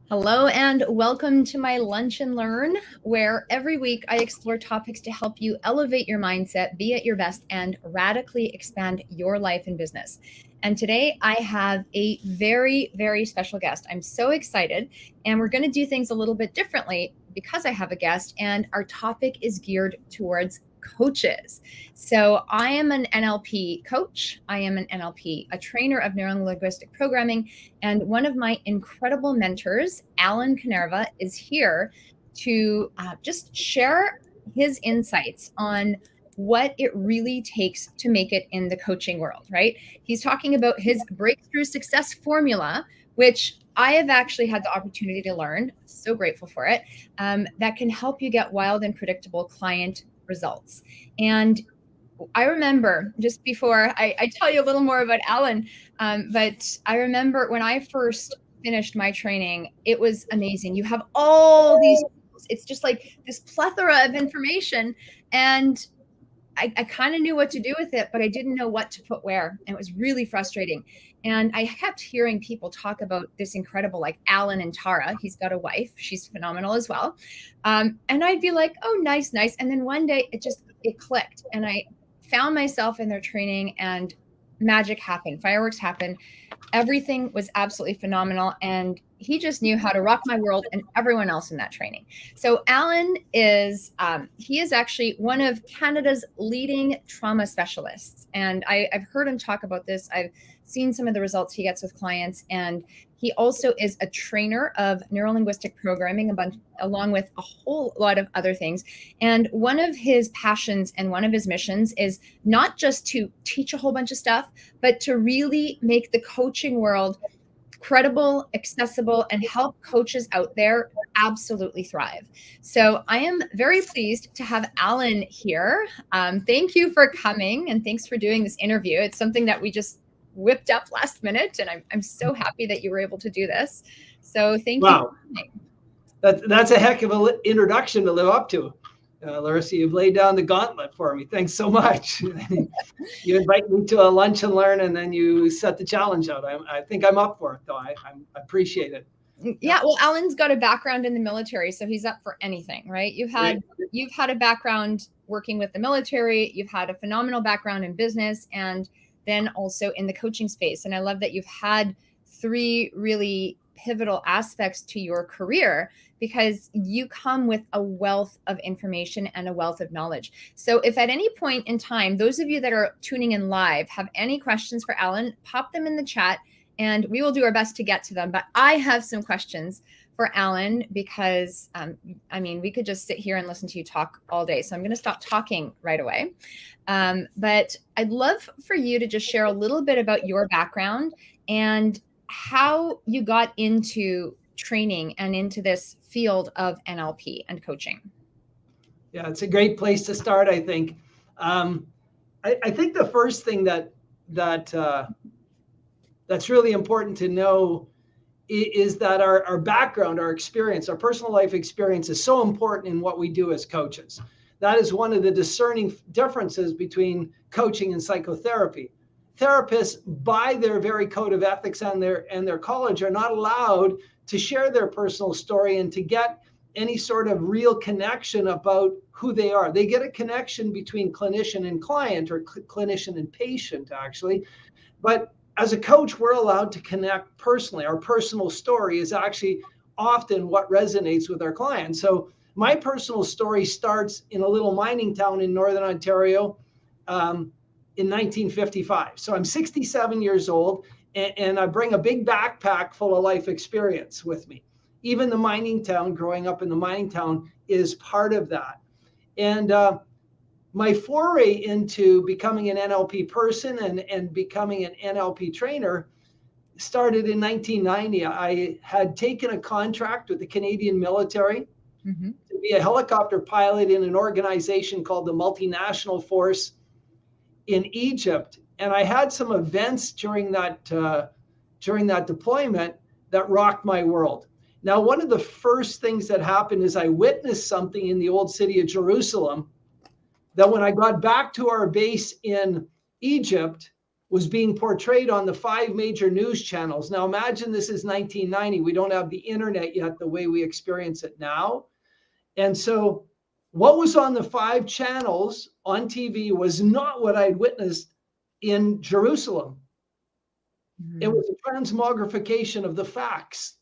Hello and welcome to my Lunch and Learn, where every week I explore topics to help you elevate your mindset, be at your best, and radically expand your life and business. And today I have a very, very special guest. I'm so excited, and we're going to do things a little bit differently because I have a guest, and our topic is geared towards coaches. So I am an NLP coach. I am an NLP, a trainer of neuro-linguistic programming. And one of my incredible mentors, Alan Kanerva, is here to just share his insights on what it really takes to make it in the coaching world, right? He's talking about his breakthrough success formula, which I have actually had the opportunity to learn, so grateful for it, that can help you get wild and predictable client results. And I remember just before I tell you a little more about Alan, but I remember when I first finished my training, it was amazing. You have all these tools. It's just like this plethora of information. And I kind of knew what to do with it, but I didn't know what to put where. And it was really frustrating. And I kept hearing people talk about this incredible, like Alan and Tara. He's got a wife. She's phenomenal as well. And I'd be like, oh, nice, nice. And then one day it clicked. And I found myself in their training and magic happened. Fireworks happened. Everything was absolutely phenomenal. And he just knew how to rock my world and everyone else in that training. So Alan is, he is actually one of Canada's leading trauma specialists. And I've heard him talk about this. I've seen some of the results he gets with clients. And he also is a trainer of neuro-linguistic programming, along with a whole lot of other things. And one of his passions and one of his missions is not just to teach a whole bunch of stuff, but to really make the coaching world credible, accessible, and help coaches out there absolutely thrive. So I am very pleased to have Alan here. Thank you for coming and thanks for doing this interview. It's something that we just whipped up last minute, and I'm so happy that you were able to do this. So thank you for coming. That's a heck of an introduction to live up to. Larissa, you've laid down the gauntlet for me. Thanks so much. You invite me to a lunch and learn, and then you set the challenge out. I think I'm up for it, though. I appreciate it. Yeah, well, Alan's got a background in the military, so he's up for anything, right? You've had a background working with the military. You've had a phenomenal background in business, and then also in the coaching space. And I love that you've had three really pivotal aspects to your career because you come with a wealth of information and a wealth of knowledge. So if at any point in time, those of you that are tuning in live have any questions for Alan, pop them in the chat and we will do our best to get to them. But I have some questions for Alan because, we could just sit here and listen to you talk all day. So I'm going to stop talking right away. But I'd love for you to just share a little bit about your background and how you got into training and into this field of NLP and coaching. Yeah, it's a great place to start, I think. I think the first thing that's really important to know is that our background, our experience, our personal life experience is so important in what we do as coaches. That is one of the discerning differences between coaching and psychotherapy. Therapists, by their very code of ethics and their college, are not allowed to share their personal story and to get any sort of real connection about who they are. They get a connection between clinician and client, or clinician and patient, actually. But as a coach, we're allowed to connect personally. Our personal story is actually often what resonates with our clients. So my personal story starts in a little mining town in Northern Ontario in 1955. So I'm 67 years old, and I bring a big backpack full of life experience with me. Even the mining town, growing up in the mining town, is part of that. And my foray into becoming an NLP person and becoming an NLP trainer started in 1990. I had taken a contract with the Canadian military to be a helicopter pilot in an organization called the Multinational Force in Egypt. And I had some events during that deployment that rocked my world. Now, one of the first things that happened is I witnessed something in the old city of Jerusalem that when I got back to our base in Egypt, was being portrayed on the 5 major news channels. Now imagine this is 1990. We don't have the internet yet the way we experience it now. And so what was on the 5 channels on TV was not what I'd witnessed in Jerusalem. It was a transmogrification of the facts.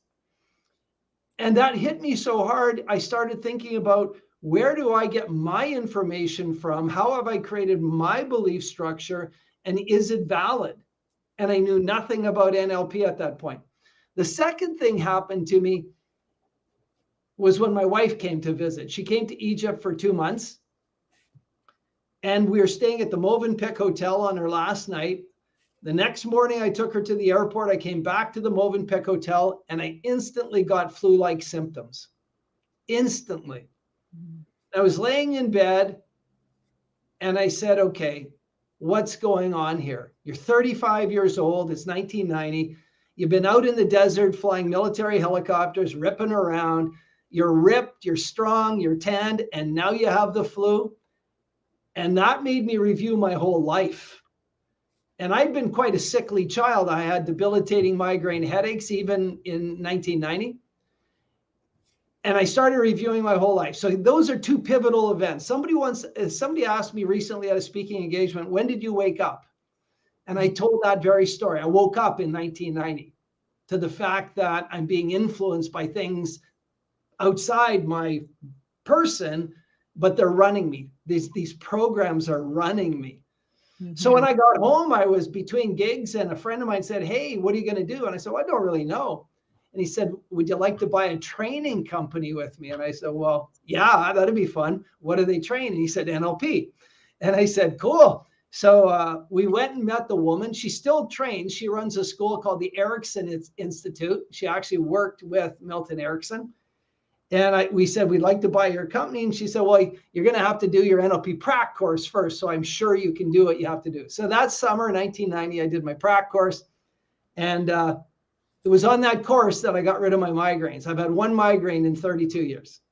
And that hit me so hard, I started thinking about, where do I get my information from? How have I created my belief structure? And is it valid? And I knew nothing about NLP at that point. The second thing happened to me was when my wife came to visit. She came to Egypt for 2 months. And we were staying at the Movenpick Hotel on her last night. The next morning, I took her to the airport. I came back to the Movenpick Hotel, and I instantly got flu-like symptoms. Instantly. I was laying in bed, and I said, okay, what's going on here? You're 35 years old. It's 1990. You've been out in the desert flying military helicopters, ripping around. You're ripped, you're strong, you're tanned, and now you have the flu. And that made me review my whole life. And I'd been quite a sickly child. I had debilitating migraine headaches even in 1990. And I started reviewing my whole life. So those are 2 pivotal events. Somebody asked me recently at a speaking engagement, when did you wake up? And I told that very story. I woke up in 1990 to the fact that I'm being influenced by things outside my person, but they're running me. These programs are running me. So when I got home, I was between gigs, and a friend of mine said, hey, what are you going to do? And I said, well, I don't really know. And he said, would you like to buy a training company with me? And I said, well, yeah, that'd be fun. What do they train? And he said, NLP. And I said, cool. So we went and met the woman. She still trains. She runs a school called the Erickson Institute. She actually worked with Milton Erickson. And we said, we'd like to buy your company. And she said, well, you're going to have to do your NLP prac course first. So I'm sure you can do what you have to do. So that summer, 1990, I did my prac course. And it was on that course that I got rid of my migraines. I've had 1 migraine in 32 years.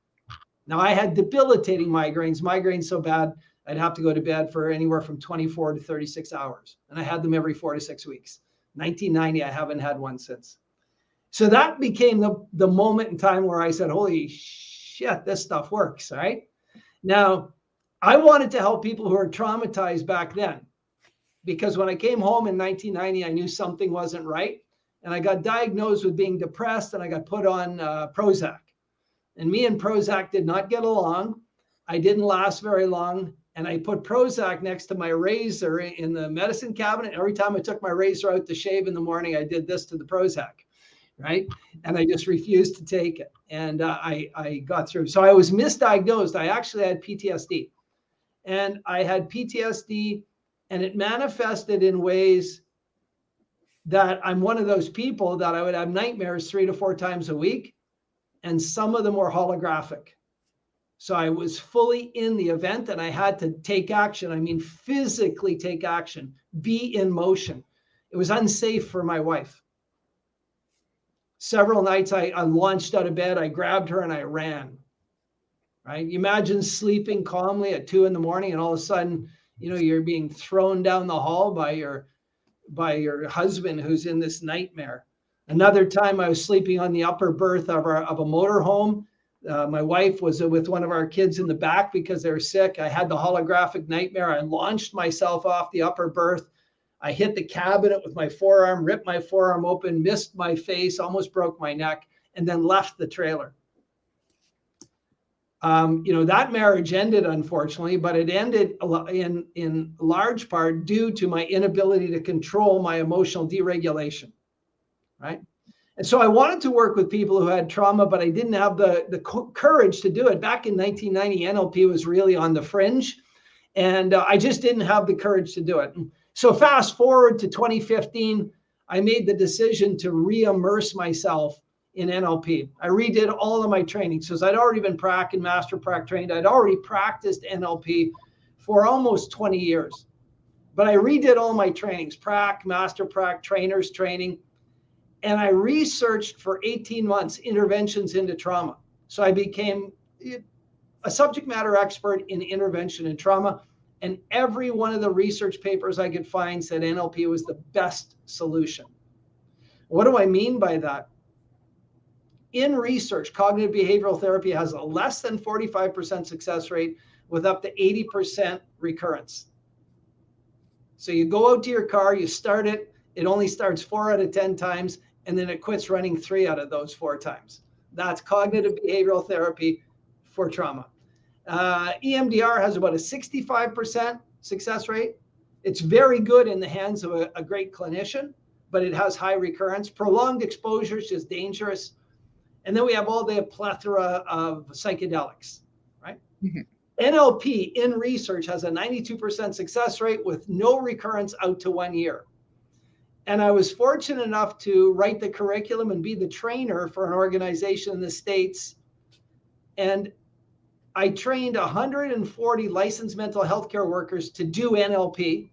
Now, I had debilitating migraines so bad, I'd have to go to bed for anywhere from 24 to 36 hours. And I had them every 4 to 6 weeks. 1990, I haven't had one since. So that became the moment in time where I said, holy shit, this stuff works, right? Now, I wanted to help people who are traumatized back then, because when I came home in 1990, I knew something wasn't right. And I got diagnosed with being depressed, and I got put on Prozac. And me and Prozac did not get along. I didn't last very long. And I put Prozac next to my razor in the medicine cabinet. Every time I took my razor out to shave in the morning, I did this to the Prozac. Right. And I just refused to take it. And I got through. So I was misdiagnosed. I actually had PTSD. And I had PTSD, and it manifested in ways that I'm one of those people that I would have nightmares 3 to 4 times a week. And some of them were holographic. So I was fully in the event, and I had to take action. I mean, physically take action, be in motion. It was unsafe for my wife. Several nights I launched out of bed, I grabbed her and I ran, right? You imagine sleeping calmly at 2 a.m. and all of a sudden, you're being thrown down the hall by your husband who's in this nightmare. Another time I was sleeping on the upper berth of a motorhome. My wife was with one of our kids in the back because they were sick. I had the holographic nightmare. I launched myself off the upper berth. I hit the cabinet with my forearm, ripped my forearm open, missed my face, almost broke my neck, and then left the trailer. That marriage ended, unfortunately, but it ended in large part due to my inability to control my emotional deregulation, right? And so I wanted to work with people who had trauma, but I didn't have the courage to do it. Back in 1990, NLP was really on the fringe, and I just didn't have the courage to do it. So fast forward to 2015, I made the decision to re-immerse myself in NLP. I redid all of my training. So I'd already been prac and master prac trained. I'd already practiced NLP for almost 20 years. But I redid all my trainings, prac, master prac, trainers training. And I researched for 18 months interventions into trauma. So I became a subject matter expert in intervention and trauma. And every one of the research papers I could find said NLP was the best solution. What do I mean by that? In research, cognitive behavioral therapy has a less than 45% success rate with up to 80% recurrence. So you go out to your car, you start it, it only starts 4 out of 10 times, and then it quits running 3 out of those 4 times. That's cognitive behavioral therapy for trauma. EMDR has about a 65% success rate. It's very good in the hands of a great clinician, but it has high recurrence. Prolonged exposure is just dangerous. And then we have all the plethora of psychedelics, right? Mm-hmm. NLP in research has a 92% success rate with no recurrence out to 1 year. And I was fortunate enough to write the curriculum and be the trainer for an organization in the States. And I trained 140 licensed mental health care workers to do NLP.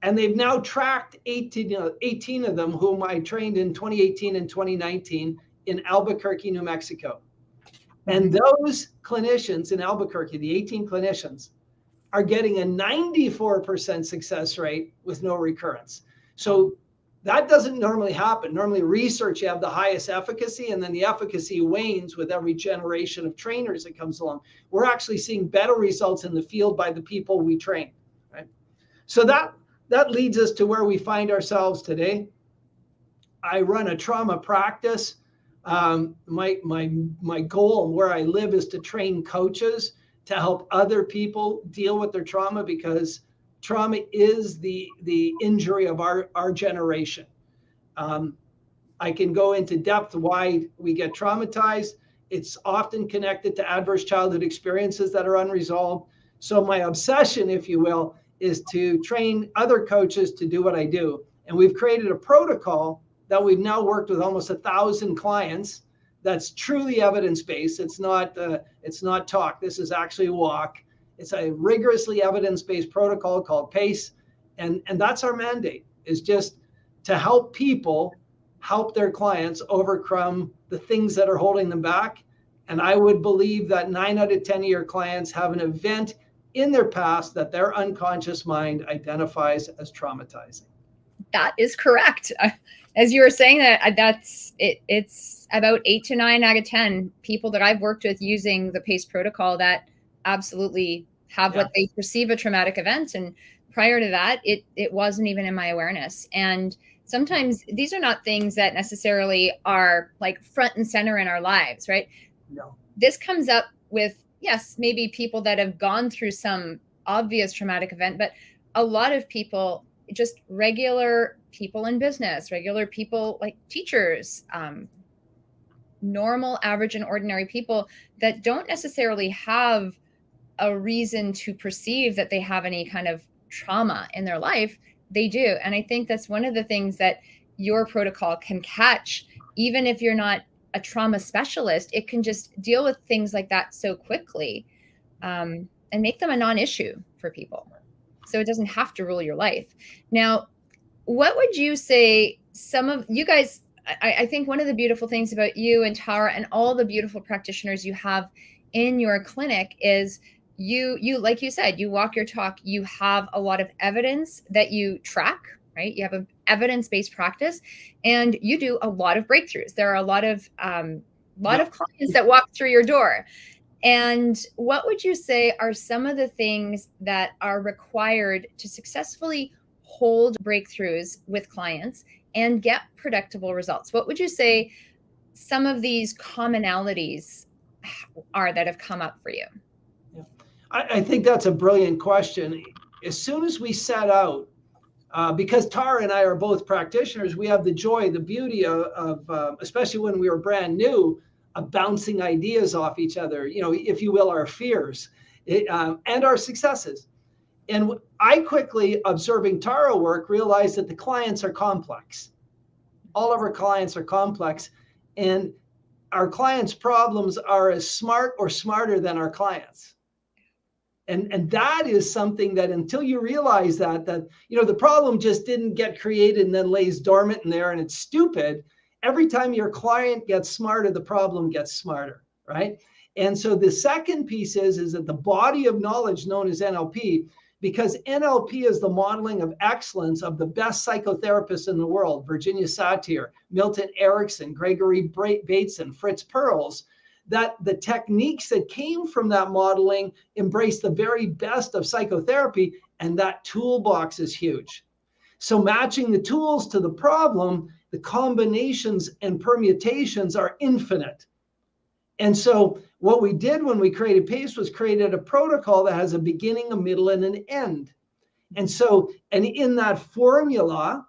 And they've now tracked 18 of them, whom I trained in 2018 and 2019 in Albuquerque, New Mexico. And those clinicians in Albuquerque, the 18 clinicians, are getting a 94% success rate with no recurrence. So that doesn't normally happen. Normally research, you have the highest efficacy, and then the efficacy wanes with every generation of trainers that comes along. We're actually seeing better results in the field by the people we train, right? So that leads us to where we find ourselves today. I run a trauma practice. My goal and where I live is to train coaches to help other people deal with their trauma, because trauma is the injury of our generation. I can go into depth why we get traumatized. It's often connected to adverse childhood experiences that are unresolved. So my obsession, if you will, is to train other coaches to do what I do. And we've created a protocol that we've now worked with almost 1,000 clients. That's truly evidence-based. It's not talk. This is actually walk. It's a rigorously evidence-based protocol called PACE. And that's our mandate, is just to help people help their clients overcome the things that are holding them back. And I would believe that 9 out of 10 of your clients have an event in their past that their unconscious mind identifies as traumatizing. That is correct. As you were saying that, that's it. It's about 8 to 9 out of 10 people that I've worked with using the PACE protocol that absolutely have what they perceive a traumatic event. And prior to that, it wasn't even in my awareness. And sometimes these are not things that necessarily are like front and center in our lives, right? No. This comes up with, yes, maybe people that have gone through some obvious traumatic event, but a lot of people, just regular people in business, regular people like teachers, normal, average, and ordinary people that don't necessarily have a reason to perceive that they have any kind of trauma in their life. They do. And I think that's one of the things that your protocol can catch. Even if you're not a trauma specialist, it can just deal with things like that so quickly, and make them a non-issue for people. So it doesn't have to rule your life. Now, what would you say some of you guys, I think one of the beautiful things about you and Tara and all the beautiful practitioners you have in your clinic is you, like you said, you walk your talk, you have a lot of evidence that you track, right? You have an evidence-based practice, and you do a lot of breakthroughs. There are a lot of clients that walk through your door. And what would you say are some of the things that are required to successfully hold breakthroughs with clients and get predictable results? What would you say some of these commonalities are that have come up for you? Yeah. I think that's a brilliant question. As soon as we set out, because Tara and I are both practitioners, we have the joy, the beauty of especially when we were brand new, of bouncing ideas off each other, if you will, our fears and our successes. And I quickly, observing Tara work, realized that the clients are complex. All of our clients are complex, and our clients' problems are as smart or smarter than our clients. And that is something that until you realize that the problem just didn't get created and then lays dormant in there and it's stupid. Every time your client gets smarter, the problem gets smarter, right? And so the second piece is that the body of knowledge known as NLP, because NLP is the modeling of excellence of the best psychotherapists in the world, Virginia Satir, Milton Erickson, Gregory Bateson, Fritz Perls, that the techniques that came from that modeling embrace the very best of psychotherapy, and that toolbox is huge. So matching the tools to the problem, the combinations and permutations are infinite. And so what we did when we created PACE was created a protocol that has a beginning, a middle, and an end. And so, and in that formula,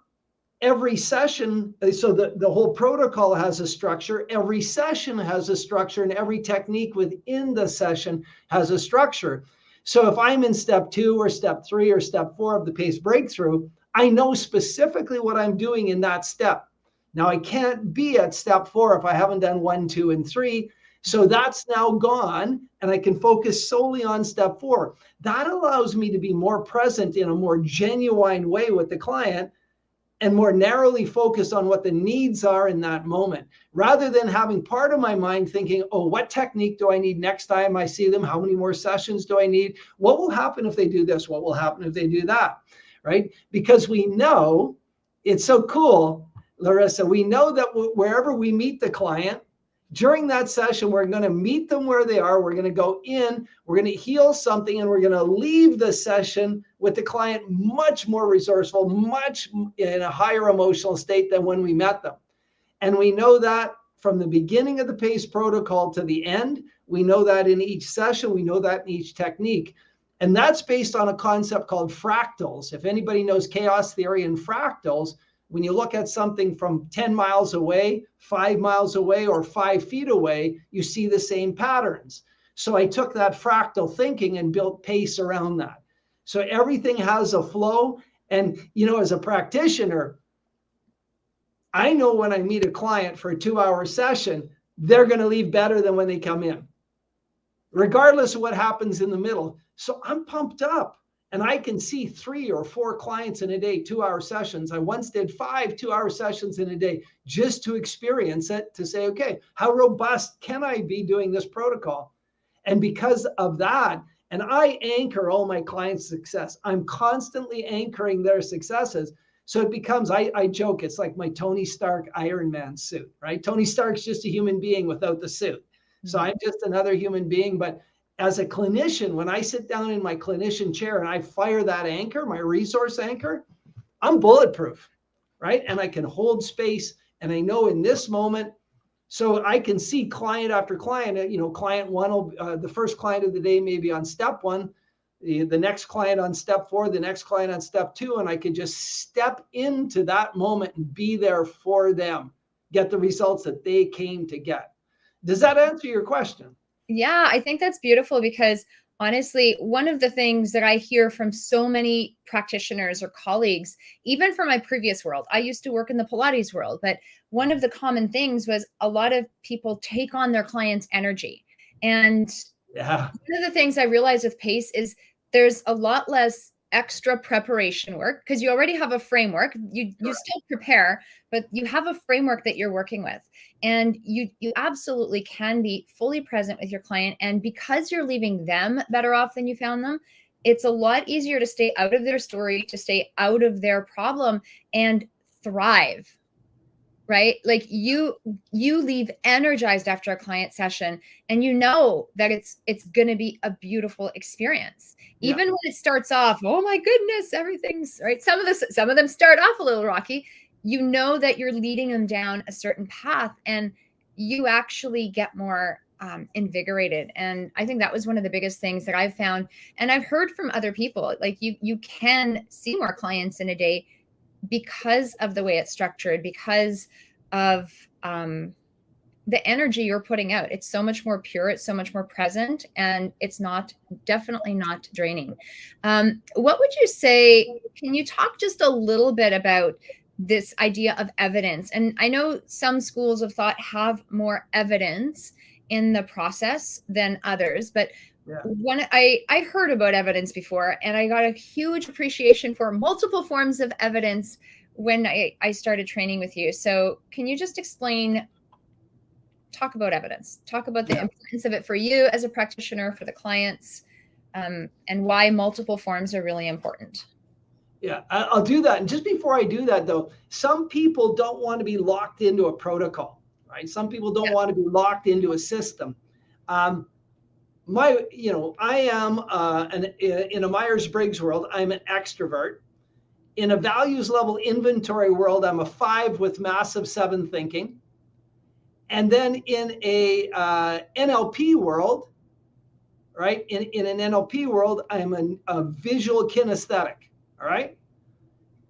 every session, so the whole protocol has a structure, every session has a structure, and every technique within the session has a structure. So if I'm in step 2 or step 3 or step 4 of the PACE breakthrough, I know specifically what I'm doing in that step. Now I can't be at step 4 if I haven't done 1, 2, and 3. So that's now gone, and I can focus solely on step 4. That allows me to be more present in a more genuine way with the client and more narrowly focused on what the needs are in that moment, rather than having part of my mind thinking, oh, what technique do I need next time I see them? How many more sessions do I need? What will happen if they do this? What will happen if they do that? Right? Because we know, it's so cool, Larissa, we know that wherever we meet the client, during that session, we're going to meet them where they are. We're going to go in, we're going to heal something, and we're going to leave the session with the client much more resourceful, much in a higher emotional state than when we met them. And we know that from the beginning of the PACE protocol to the end. We know that in each session. We know that in each technique. And that's based on a concept called fractals. If anybody knows chaos theory and fractals, when you look at something from 10 miles away, 5 miles away, or 5 feet away, you see the same patterns. So I took that fractal thinking and built PACE around that. So everything has a flow. And, you know, as a practitioner, I know when I meet a client for a 2-hour session, they're going to leave better than when they come in, regardless of what happens in the middle. So I'm pumped up. And I can see 3 or 4 clients in a day, 2-hour sessions. I once did 5 2-hour sessions in a day just to experience it, to say, okay, how robust can I be doing this protocol? And because of that, and I anchor all my clients' success. I'm constantly anchoring their successes. So it becomes, I joke, it's like my Tony Stark Iron Man suit, right? Tony Stark's just a human being without the suit. So I'm just another human being, but as a clinician, when I sit down in my clinician chair and I fire that anchor, my resource anchor, I'm bulletproof, right? And I can hold space, and I know in this moment, so I can see client after client, you know, client 1, the first client of the day, maybe on step 1, the next client on step 4, the next client on step 2, and I can just step into that moment and be there for them, get the results that they came to get. Does that answer your question? Yeah, I think that's beautiful because honestly, one of the things that I hear from so many practitioners or colleagues, even from my previous world, I used to work in the Pilates world, but one of the common things was a lot of people take on their clients' energy. And Yeah. one of the things I realized with PACE is there's a lot less extra preparation work because you already have a framework. You still prepare, but you have a framework that you're working with, and you absolutely can be fully present with your client. And because you're leaving them better off than you found them, it's a lot easier to stay out of their story, to stay out of their problem, and thrive. Right? Like you leave energized after a client session, and you know that it's going to be a beautiful experience. Yeah. Even when it starts off, oh my goodness, everything's right. Some of them start off a little rocky. You know that you're leading them down a certain path, and you actually get more invigorated. And I think that was one of the biggest things that I've found. And I've heard from other people, like you can see more clients in a day because of the way it's structured, because of the energy you're putting out. It's so much more pure, it's so much more present, and it's definitely not draining. What would you say, can you talk just a little bit about this idea of evidence? And I know some schools of thought have more evidence in the process than others, but when I heard about evidence before, and I got a huge appreciation for multiple forms of evidence when I started training with you. So can you just explain talk about evidence. Talk about the importance of it for you as a practitioner, for the clients, and why multiple forms are really important. Yeah, I'll do that. And just before I do that, though, some people don't want to be locked into a protocol, right? Some people don't want to be locked into a system. I am in a Myers-Briggs world, I'm an extrovert. In a values level inventory world, I'm a 5 with massive 7 thinking. And then in a NLP world, right? In an NLP world, I'm a visual kinesthetic, all right?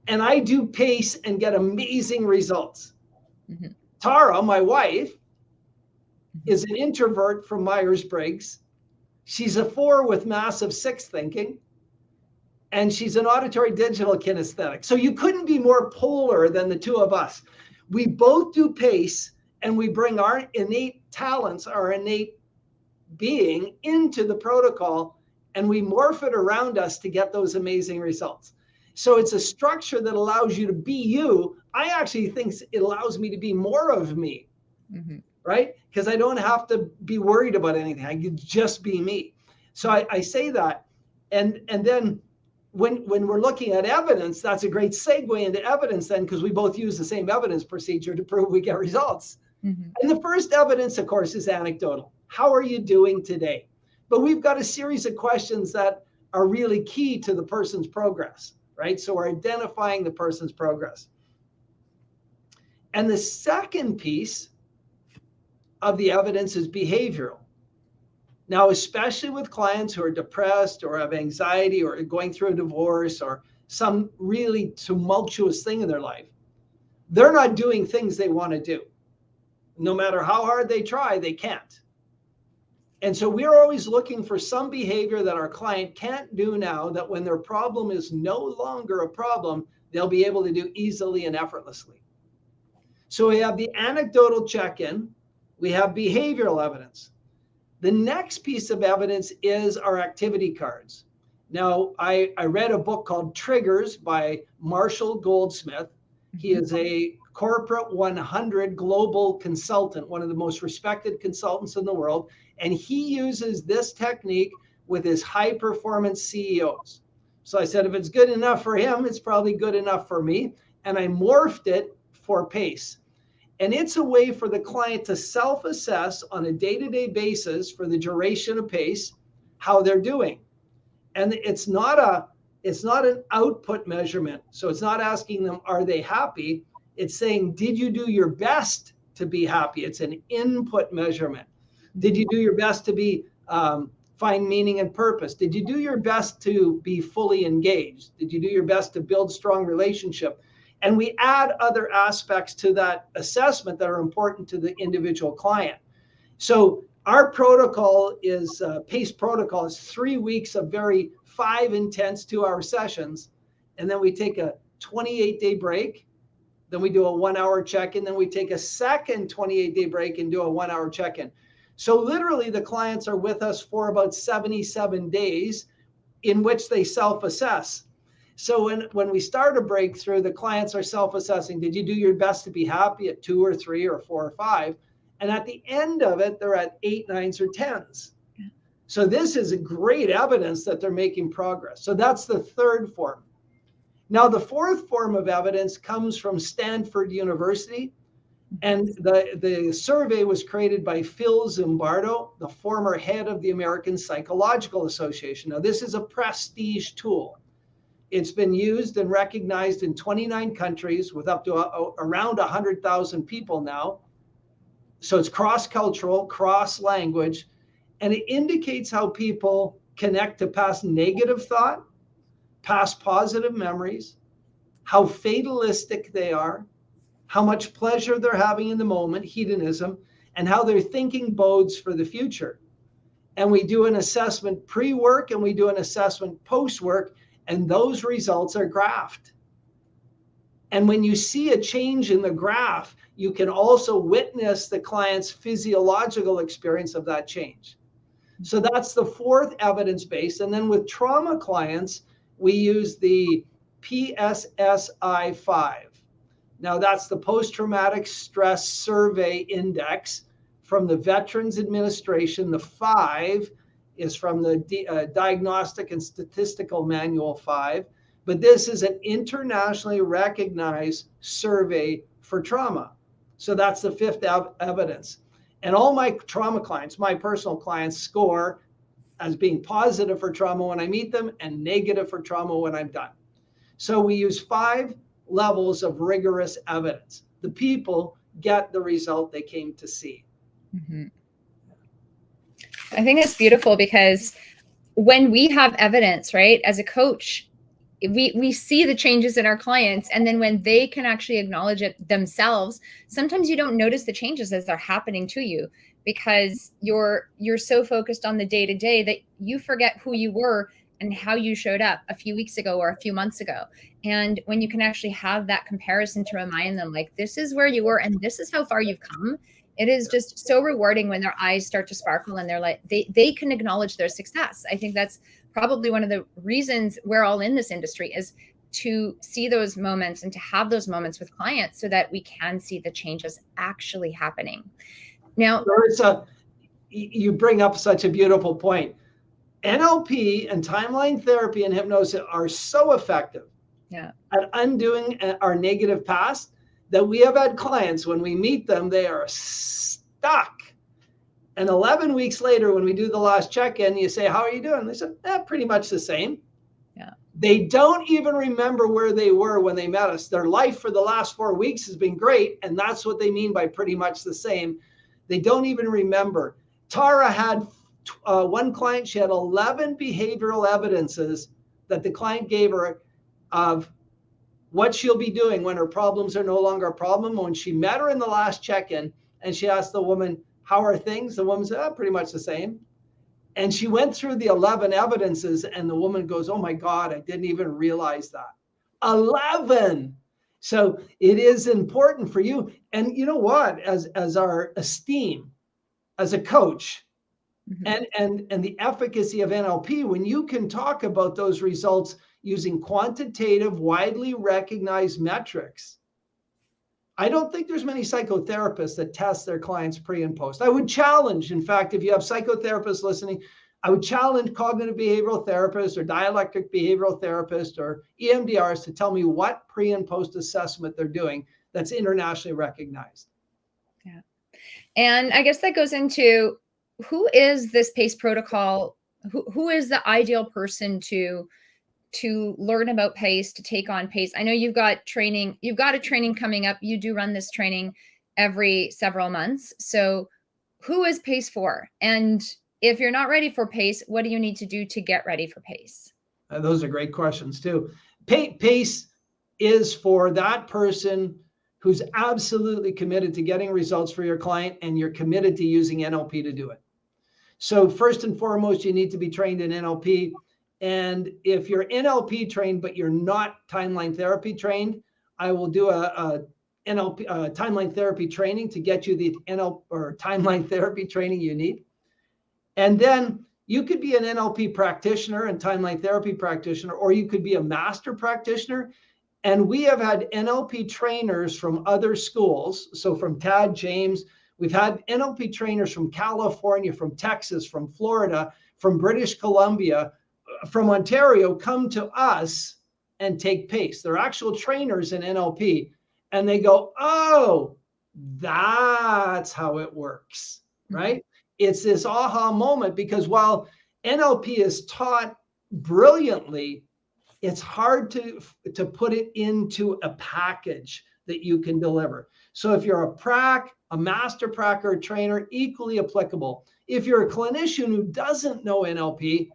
And I do pace and get amazing results. Mm-hmm. Tara, my wife, is an introvert from Myers-Briggs. She's a 4 with massive 6 thinking. And she's an auditory digital kinesthetic. So you couldn't be more polar than the two of us. We both do pace, and we bring our innate talents, our innate being into the protocol, and we morph it around us to get those amazing results. So it's a structure that allows you to be you. I actually think it allows me to be more of me, right? Because I don't have to be worried about anything. I can just be me. So I say that. And then when we're looking at evidence, that's a great segue into evidence then, because we both use the same evidence procedure to prove we get results. And the first evidence, of course, is anecdotal. How are you doing today? But we've got a series of questions that are really key to the person's progress, right? So we're identifying the person's progress. And the second piece of the evidence is behavioral. Now, especially with clients who are depressed or have anxiety or going through a divorce or some really tumultuous thing in their life, they're not doing things they want to do. No matter how hard they try, they can't. And so we're always looking for some behavior that our client can't do now, that when their problem is no longer a problem, they'll be able to do easily and effortlessly. So we have the anecdotal check-in, we have behavioral evidence. The next piece of evidence is our activity cards. Now, I read a book called Triggers by Marshall Goldsmith. He is a corporate 100 global consultant, one of the most respected consultants in the world. And he uses this technique with his high performance CEOs. So I said, if it's good enough for him, it's probably good enough for me. And I morphed it for PACE. And it's a way for the client to self-assess on a day-to-day basis for the duration of PACE, how they're doing. And it's not an output measurement. So it's not asking them, are they happy? It's saying, did you do your best to be happy? It's an input measurement. Did you do your best to be find meaning and purpose? Did you do your best to be fully engaged? Did you do your best to build strong relationship? And we add other aspects to that assessment that are important to the individual client. So our protocol is, PACE protocol is 3 weeks of very 5 intense 2-hour sessions. And then we take a 28-day break. Then we do a 1-hour check-in. Then we take a second 28-day break and do a 1-hour check-in. So literally the clients are with us for about 77 days in which they self-assess. So when we start a breakthrough, the clients are self-assessing. Did you do your best to be happy at 2 or 3 or 4 or 5? And at the end of it, they're at 8, 9s, or 10s. So this is a great evidence that they're making progress. So that's the third form. Now, the fourth form of evidence comes from Stanford University. And the survey was created by Phil Zimbardo, the former head of the American Psychological Association. Now, this is a prestige tool. It's been used and recognized in 29 countries with up to around 100,000 people now. So it's cross-cultural, cross-language, and it indicates how people connect to past negative thought, past positive memories, how fatalistic they are, how much pleasure they're having in the moment, hedonism, and how their thinking bodes for the future. And we do an assessment pre-work and we do an assessment post-work, and those results are graphed. And when you see a change in the graph, you can also witness the client's physiological experience of that change. So that's the fourth evidence base. And then with trauma clients, we use the PSSI-5. Now that's the Post-Traumatic Stress Survey Index from the Veterans Administration. The 5 is from the Diagnostic and Statistical Manual 5. But this is an internationally recognized survey for trauma. So that's the 5th evidence. And all my trauma clients, my personal clients, score as being positive for trauma when I meet them and negative for trauma when I'm done. So we use 5 levels of rigorous evidence. The people get the result they came to see. Mm-hmm. I think it's beautiful because when we have evidence, right, as a coach, we see the changes in our clients, and then when they can actually acknowledge it themselves, sometimes you don't notice the changes as they're happening to you because you're so focused on the day-to-day that you forget who you were and how you showed up a few weeks ago or a few months ago. And when you can actually have that comparison to remind them, like, this is where you were and this is how far you've come, it is just so rewarding when their eyes start to sparkle and they're like, they can acknowledge their success. I think that's probably one of the reasons we're all in this industry, is to see those moments and to have those moments with clients so that we can see the changes actually happening. Now, you bring up such a beautiful point. NLP and timeline therapy and hypnosis are so effective at undoing our negative past that we have had clients, when we meet them, they are stuck. And 11 weeks later, when we do the last check-in, you say, how are you doing? They said, pretty much the same. Yeah. They don't even remember where they were when they met us. Their life for the last 4 weeks has been great. And that's what they mean by pretty much the same. They don't even remember. Tara had one client, she had 11 behavioral evidences that the client gave her of what she'll be doing when her problems are no longer a problem. When she met her in the last check-in and she asked the woman, how are things? The woman said, pretty much the same. And she went through the 11 evidences and the woman goes, oh my God, I didn't even realize that. 11. So it is important for you. And you know what, as our esteem as a coach, and the efficacy of NLP, when you can talk about those results using quantitative, widely recognized metrics, I don't think there's many psychotherapists that test their clients pre and post. I would challenge, in fact, if you have psychotherapists listening, I would challenge cognitive behavioral therapists or dialectic behavioral therapists or EMDRs to tell me what pre and post assessment they're doing that's internationally recognized. Yeah. And I guess that goes into, who is this PACE protocol? Who is the ideal person to learn about PACE, to take on PACE? I know you've got a training coming up. You do run this training every several months. So who is PACE for? And if you're not ready for PACE, what do you need to do to get ready for PACE? Those are great questions too. PACE is for that person who's absolutely committed to getting results for your client, and you're committed to using NLP to do it. So first and foremost, you need to be trained in NLP. And if you're NLP trained, but you're not timeline therapy trained, I will do a NLP timeline therapy training to get you the NLP or timeline therapy training you need. And then you could be an NLP practitioner and timeline therapy practitioner, or you could be a master practitioner. And we have had NLP trainers from other schools. So from Tad James, we've had NLP trainers from California, from Texas, from Florida, from British Columbia, from Ontario come to us and take PACE. They're actual trainers in NLP. And they go, oh, that's how it works, right? It's this aha moment, because while NLP is taught brilliantly, it's hard to put it into a package that you can deliver. So if you're a master prac or a trainer, equally applicable. If you're a clinician who doesn't know NLP,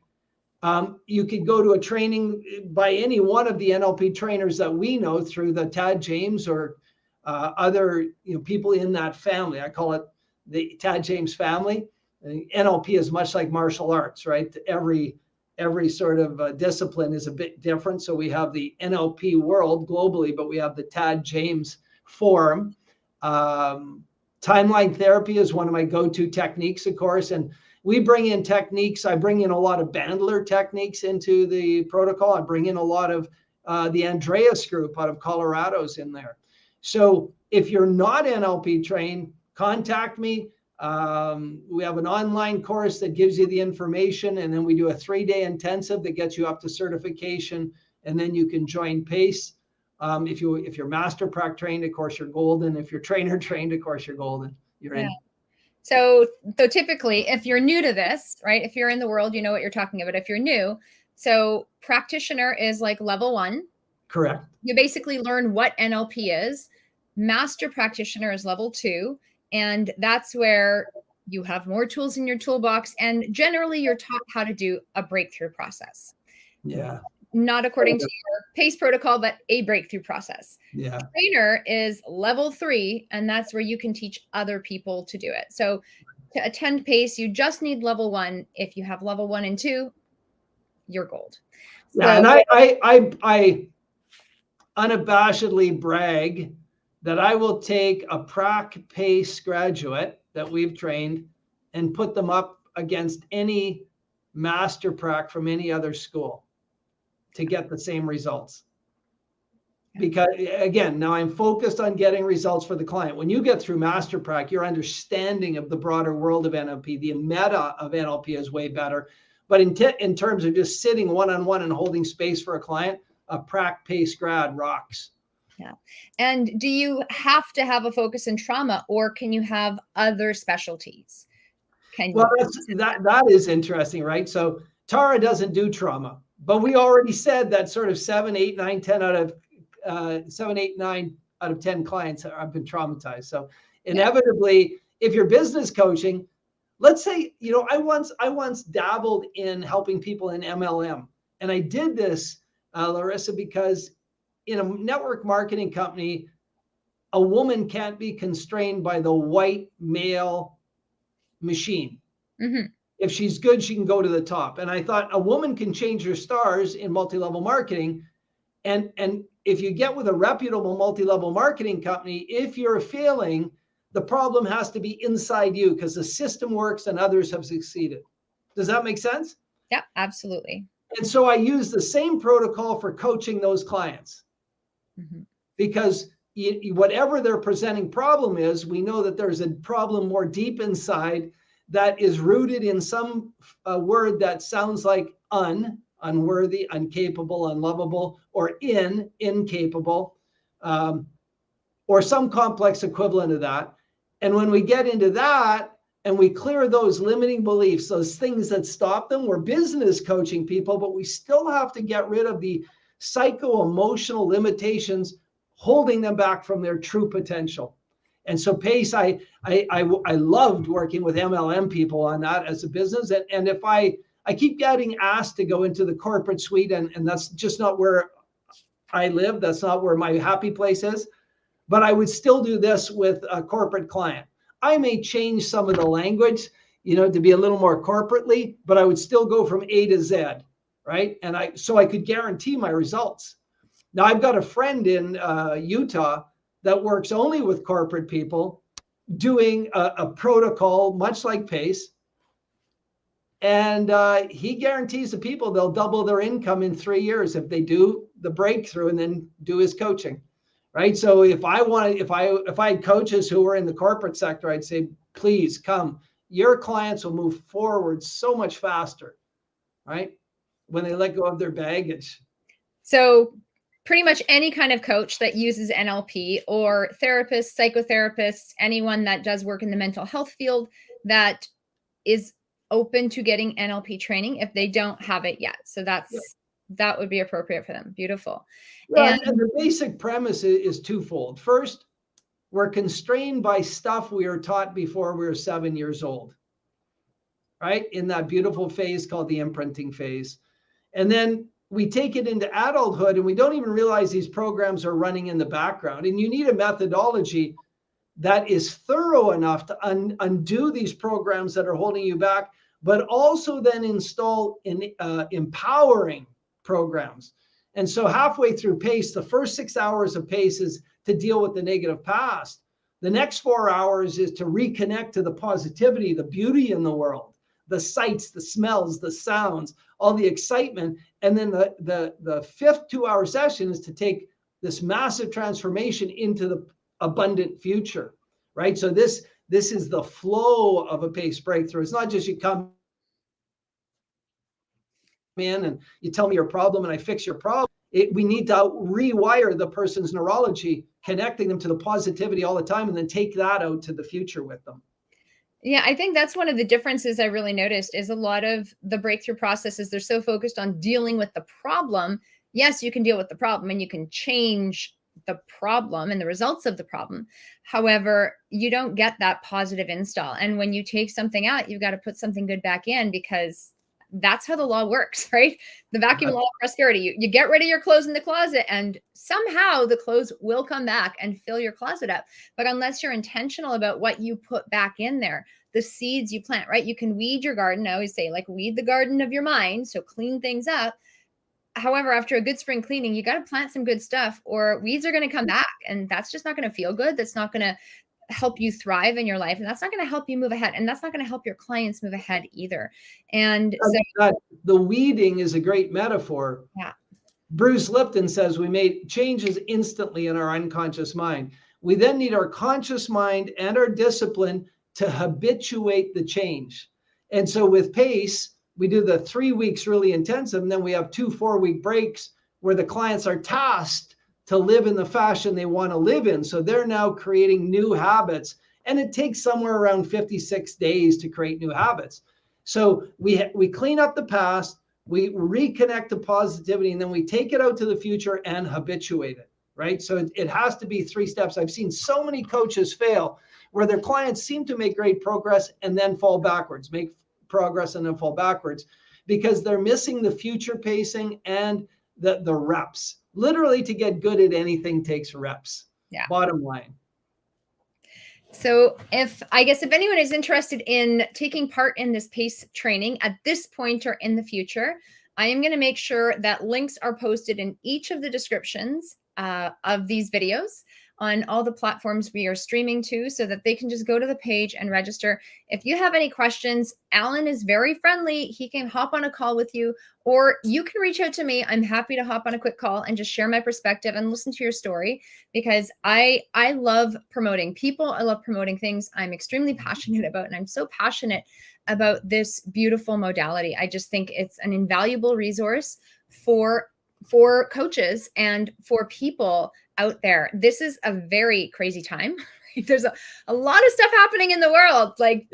you could go to a training by any one of the NLP trainers that we know through the Tad James or other people in that family. I call it the Tad James family. NLP is much like martial arts, right? Every sort of discipline is a bit different. So we have the NLP world globally, but we have the Tad James form. Timeline therapy is one of my go-to techniques, of course. And we bring in techniques. I bring in a lot of Bandler techniques into the protocol. I bring in a lot of the Andreas group out of Colorado's in there. So if you're not NLP trained, contact me. We have an online course that gives you the information, and then we do a 3-day intensive that gets you up to certification, and then you can join PACE. If you're master prac trained, of course, you're golden. If you're trainer trained, of course, you're golden. You're in. So typically, if you're new to this, right, if you're in the world, you know what you're talking about. If you're new, so practitioner is like level 1. Correct. You basically learn what NLP is. Master practitioner is level 2. And that's where you have more tools in your toolbox. And generally, you're taught how to do a breakthrough process. Yeah. Not according to your PACE protocol, but a breakthrough process. Yeah. Trainer is level 3, and that's where you can teach other people to do it. So to attend PACE, you just need level 1. If you have level 1 and 2, you're gold. Yeah, and I unabashedly brag that I will take a prac PACE graduate that we've trained and put them up against any master prac from any other school to get the same results. Because again, now I'm focused on getting results for the client. When you get through master prac, your understanding of the broader world of NLP, the meta of NLP is way better. But in terms of just sitting one-on-one and holding space for a client, a prac PACE grad rocks. Yeah. And do you have to have a focus in trauma, or can you have other specialties? Well, that is interesting, right? So Tara doesn't do trauma, but we already said that sort of 7, 8, 9, 10 out of 7, 8, 9 out of 10 clients have been traumatized. So inevitably, if you're business coaching, let's say, I once dabbled in helping people in MLM, and I did this, Larissa, because in a network marketing company, a woman can't be constrained by the white male machine. Mm-hmm. If she's good, she can go to the top. And I thought a woman can change her stars in multi-level marketing. And if you get with a reputable multi-level marketing company, if you're failing, the problem has to be inside you because the system works and others have succeeded. Does that make sense? Yeah, absolutely. And so I use the same protocol for coaching those clients. Mm-hmm. Because whatever their presenting problem is, we know that there's a problem more deep inside that is rooted in some word that sounds like unworthy, incapable, unlovable, or incapable, or some complex equivalent of that. And when we get into that and we clear those limiting beliefs, those things that stop them, we're business coaching people, but we still have to get rid of the psycho-emotional limitations holding them back from their true potential. And so PACE, I loved working with MLM people on that as a business. And if I keep getting asked to go into the corporate suite, and that's just not where I live. That's not where my happy place is. But I would still do this with a corporate client. I may change some of the language, to be a little more corporately, but I would still go from A to Z, right? And so I could guarantee my results. Now, I've got a friend in Utah that works only with corporate people doing a protocol much like PACE. And he guarantees the people they'll double their income in 3 years if they do the breakthrough and then do his coaching, right? So if I had coaches who were in the corporate sector, I'd say, please come. Your clients will move forward so much faster, right? When they let go of their baggage. So pretty much any kind of coach that uses NLP, or therapists, psychotherapists, anyone that does work in the mental health field that is open to getting NLP training if they don't have it yet. So that would be appropriate for them. Beautiful. Yeah, and the basic premise is twofold. First, we're constrained by stuff we were taught before we were 7 years old, right? In that beautiful phase called the imprinting phase. And then we take it into adulthood and we don't even realize these programs are running in the background. And you need a methodology that is thorough enough to undo these programs that are holding you back, but also then install empowering programs. And so halfway through PACE, the first 6 hours of PACE is to deal with the negative past. The next 4 hours is to reconnect to the positivity, the beauty in the world, the sights, the smells, the sounds, all the excitement. And then the fifth 2-hour session is to take this massive transformation into the abundant future, right? So this This is the flow of a PACE breakthrough. It's not just you come in and you tell me your problem and I fix your problem. We need to rewire the person's neurology, connecting them to the positivity all the time, and then take that out to the future with them. Yeah, I think that's one of the differences I really noticed is a lot of the breakthrough processes, they're so focused on dealing with the problem. Yes, you can deal with the problem and you can change the problem and the results of the problem. However, you don't get that positive install. And when you take something out, you've got to put something good back in, because that's how the law works, right? The vacuum law of prosperity. You get rid of your clothes in the closet and somehow the clothes will come back and fill your closet up. But unless you're intentional about what you put back in there, the seeds you plant, right? You can weed your garden. I always say, like, weed the garden of your mind. So clean things up. However, after a good spring cleaning, you got to plant some good stuff or weeds are going to come back. And that's just not going to feel good. That's not going to help you thrive in your life. And that's not going to help you move ahead. And that's not going to help your clients move ahead either. And so the weeding is a great metaphor. Yeah. Bruce Lipton says we make changes instantly in our unconscious mind. We then need our conscious mind and our discipline to habituate the change. And so with PACE, we do the 3 weeks really intensive, and then we have 2 4-week breaks where the clients are tasked to live in the fashion they want to live in. So they're now creating new habits, and it takes somewhere around 56 days to create new habits. So we clean up the past, we reconnect to positivity, and then we take it out to the future and habituate it, right? So it has to be 3 steps. I've seen so many coaches fail where their clients seem to make great progress and then fall backwards, make progress and then fall backwards, because they're missing the future pacing and the reps. Literally, to get good at anything takes reps. Yeah. Bottom line. So if anyone is interested in taking part in this PACE training at this point or in the future, I am going to make sure that links are posted in each of the descriptions of these videos on all the platforms we are streaming to, so that they can just go to the page and register. If you have any questions, Alan is very friendly. He can hop on a call with you, or you can reach out to me. I'm happy to hop on a quick call and just share my perspective and listen to your story, because I love promoting people. I love promoting things I'm extremely passionate about, and I'm so passionate about this beautiful modality. I just think it's an invaluable resource for coaches and for people out there. This is a very crazy time. There's a lot of stuff happening in the world. Like,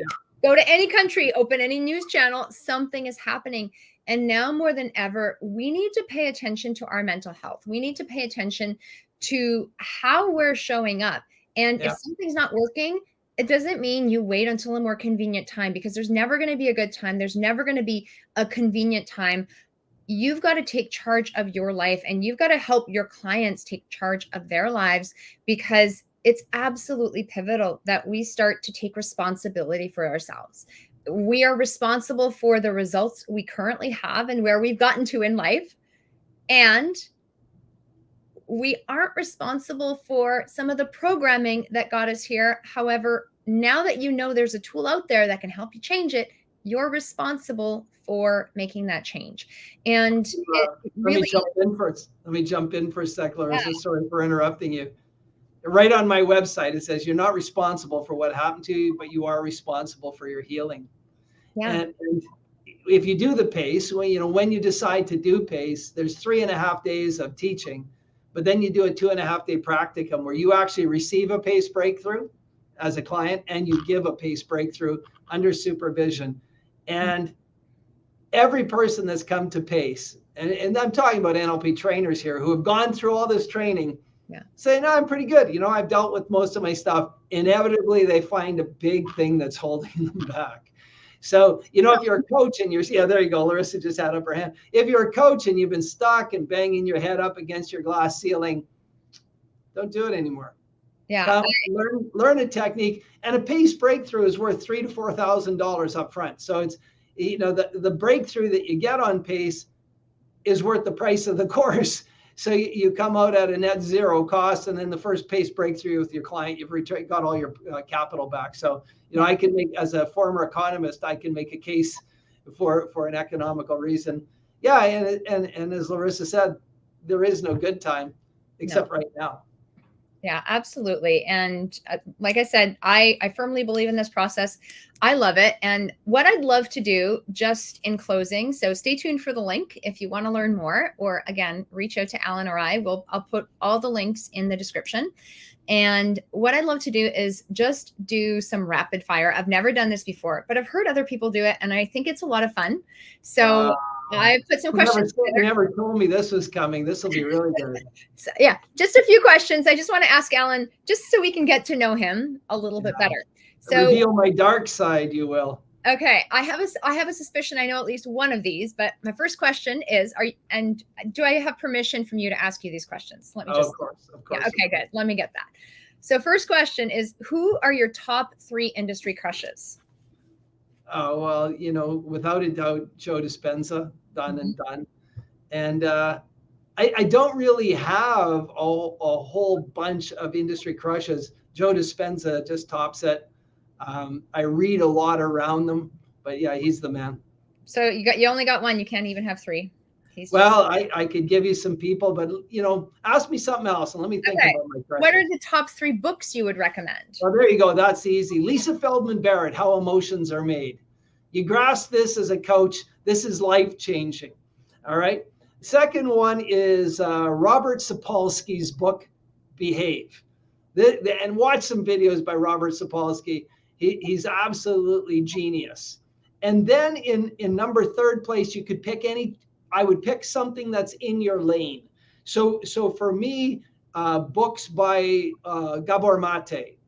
go to any country, open any news channel, something is happening. And now more than ever, we need to pay attention to our mental health. We need to pay attention to how we're showing up. And if something's not working, it doesn't mean you wait until a more convenient time, because there's never going to be a good time. There's never going to be a convenient time. You've got to take charge of your life, and you've got to help your clients take charge of their lives, because it's absolutely pivotal that we start to take responsibility for ourselves. We are responsible for the results we currently have and where we've gotten to in life. And we aren't responsible for some of the programming that got us here. However, now that you know there's a tool out there that can help you change it, you're responsible for making that change. And let me jump in for a sec, Larissa. Sorry for interrupting you. Right on my website, it says you're not responsible for what happened to you, but you are responsible for your healing. And if you do the PACE, when you decide to do PACE, there's 3.5 days of teaching, but then you do a 2.5-day practicum where you actually receive a PACE breakthrough as a client, and you give a PACE breakthrough under supervision. And every person that's come to PACE, and I'm talking about NLP trainers here who have gone through all this training, say, no, I'm pretty good. I've dealt with most of my stuff. Inevitably, they find a big thing that's holding them back. So, if you're a coach and there you go, Larissa just had up her hand. If you're a coach and you've been stuck and banging your head up against your glass ceiling, don't do it anymore. Come, learn a technique, and a PACE breakthrough is worth $3,000 to $4,000 up front. So it's, the breakthrough that you get on PACE is worth the price of the course. So you come out at a net zero cost, and then the first PACE breakthrough with your client, you've got all your capital back. So, I can make, as a former economist, I can make a case for an economical reason. Yeah, and as Larissa said, there is no good time except right now. Yeah, absolutely. And like I said, I firmly believe in this process. I love it. And what I'd love to do just in closing, so stay tuned for the link if you want to learn more, or again, reach out to Alan or I'll put all the links in the description. And what I'd love to do is just do some rapid fire. I've never done this before, but I've heard other people do it, and I think it's a lot of fun. So I put some questions You never told me this was coming. This will be really good. So, yeah, just a few questions. I just want to ask Alan, just so we can get to know him a little bit better. So reveal my dark side, you will. Okay, I have a suspicion I know at least one of these, but my first question is, do I have permission from you to ask you these questions? Let me just. Of course. Yeah, okay, good. Let me get that. So first question is, who are your top 3 industry crushes? Oh, well, without a doubt, Joe Dispenza, done and done. And I don't really have a whole bunch of industry crushes. Joe Dispenza just tops it. I read a lot around them, but yeah, he's the man. So you only got one. You can't even have 3. I could give you some people, but ask me something else and let me think about my crushes. What are the top 3 books you would recommend? Well, there you go. That's easy. Lisa Feldman Barrett, How Emotions Are Made. You grasp this as a coach. This is life-changing. All right. Second one is Robert Sapolsky's book, Behave. And watch some videos by Robert Sapolsky. He's absolutely genius. And then in number 3rd place, you could pick I would pick something that's in your lane. So for me, books by Gabor Mate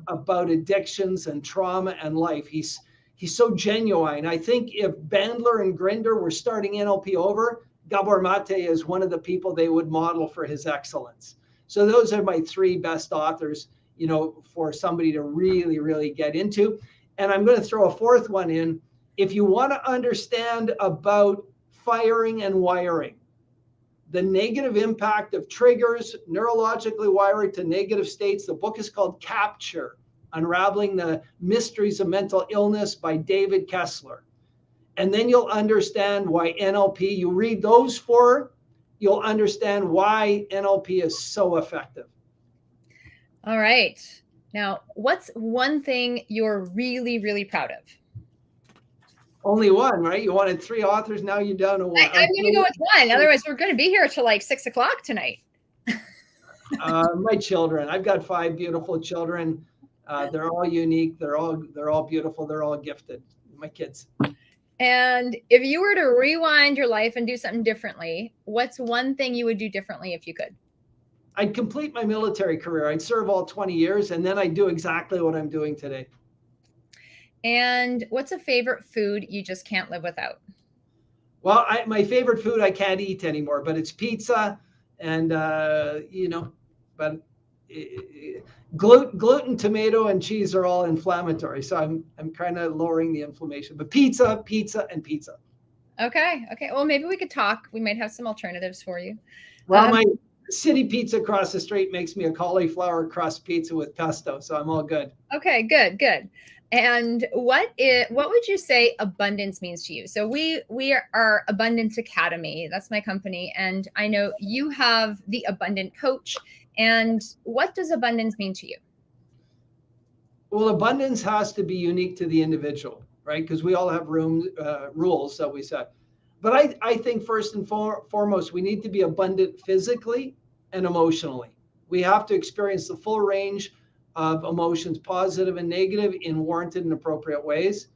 about addictions and trauma and life. He's so genuine. I think if Bandler and Grinder were starting NLP over, Gabor Mate is one of the people they would model for his excellence. So those are my 3 best authors, for somebody to really, really get into. And I'm going to throw a 4th one in. If you want to understand about firing and wiring, the negative impact of triggers, neurologically wired to negative states, the book is called Capture, Unraveling the Mysteries of Mental Illness by David Kessler. And then you'll understand why NLP, you read those 4, you'll understand why NLP is so effective. All right. Now, what's one thing you're really, really proud of? Only one, right? You wanted 3 authors. Now you're down to 1. I'm going to go with 1. Otherwise, we're going to be here till like 6 o'clock tonight. My children. I've got 5 beautiful children. They're all unique. They're all beautiful. They're all gifted. My kids. And if you were to rewind your life and do something differently, what's one thing you would do differently if you could? I'd complete my military career. I'd serve all 20 years, and then I'd do exactly what I'm doing today. And what's a favorite food you just can't live without? Well, my favorite food I can't eat anymore, but it's pizza, and but gluten, tomato, and cheese are all inflammatory. So I'm kind of lowering the inflammation. But pizza, and pizza. Okay. Well, maybe we could talk. We might have some alternatives for you. Well, my City Pizza across the street makes me a cauliflower crust pizza with pesto, so I'm all good. Okay, good. And what would you say abundance means to you? So we are Abundance Academy. That's my company. And I know you have the Abundant Coach. And what does abundance mean to you? Well, abundance has to be unique to the individual, right? Because we all have rules that we set. But I think first and foremost, we need to be abundant physically and emotionally. We have to experience the full range of emotions, positive and negative, in warranted and appropriate ways.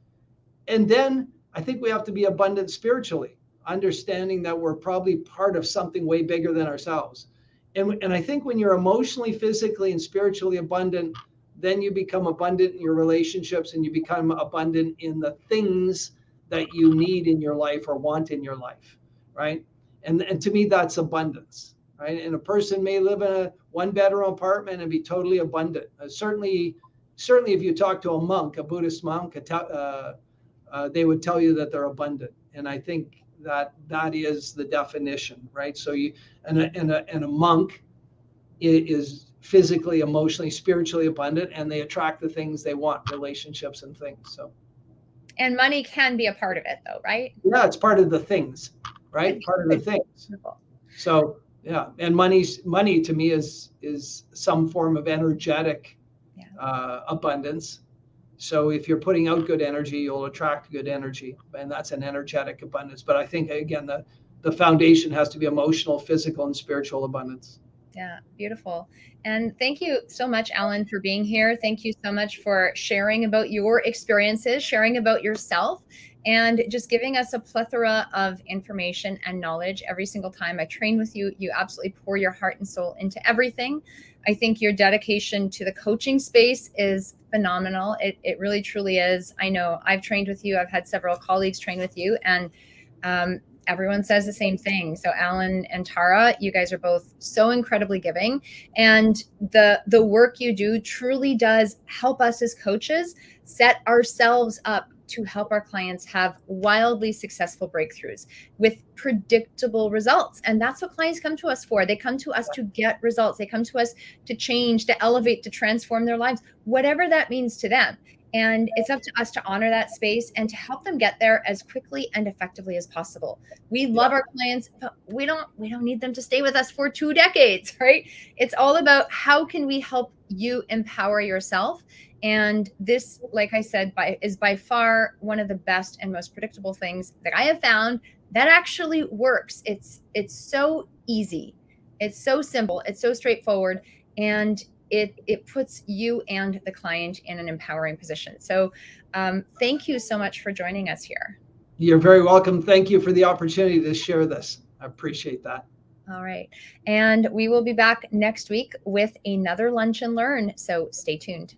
And then I think we have to be abundant spiritually, understanding that we're probably part of something way bigger than ourselves. And I think when you're emotionally, physically, and spiritually abundant, then you become abundant in your relationships, and you become abundant in the things that you need in your life or want in your life, right? And to me, that's abundance, right? And a person may live in a 1-bedroom apartment and be totally abundant. Certainly, if you talk to a monk, a Buddhist monk, they would tell you that they're abundant. And I think that is the definition, right? So a monk is physically, emotionally, spiritually abundant, and they attract the things they want, relationships and things. So. And money can be a part of it, though, right? Yeah, it's part of the things, right? Part of the things. So Yeah. And money to me is some form of energetic abundance. So if you're putting out good energy, you'll attract good energy, and that's an energetic abundance. But I think, again, the foundation has to be emotional, physical, and spiritual abundance. Yeah, beautiful. And thank you so much, Alan, for being here. Thank you so much for sharing about your experiences, sharing about yourself, and just giving us a plethora of information and knowledge every single time I train with you. You absolutely pour your heart and soul into everything. I think your dedication to the coaching space is phenomenal. It really, truly is. I know I've trained with you. I've had several colleagues train with you, and everyone says the same thing. So Alan and Tara, you guys are both so incredibly giving, and the work you do truly does help us as coaches set ourselves up to help our clients have wildly successful breakthroughs with predictable results. And that's what clients come to us for. They come to us to get results. They come to us to change, to elevate, to transform their lives, whatever that means to them. And it's up to us to honor that space and to help them get there as quickly and effectively as possible. We love our clients, but we don't need them to stay with us for 2 decades, right? It's all about how can we help you empower yourself. And this, like I said, is by far one of the best and most predictable things that I have found that actually works. It's so easy. It's so simple. It's so straightforward. And it puts you and the client in an empowering position. So thank you so much for joining us here. You're very welcome. Thank you for the opportunity to share this. I appreciate that. All right. And we will be back next week with another Lunch and Learn. So stay tuned.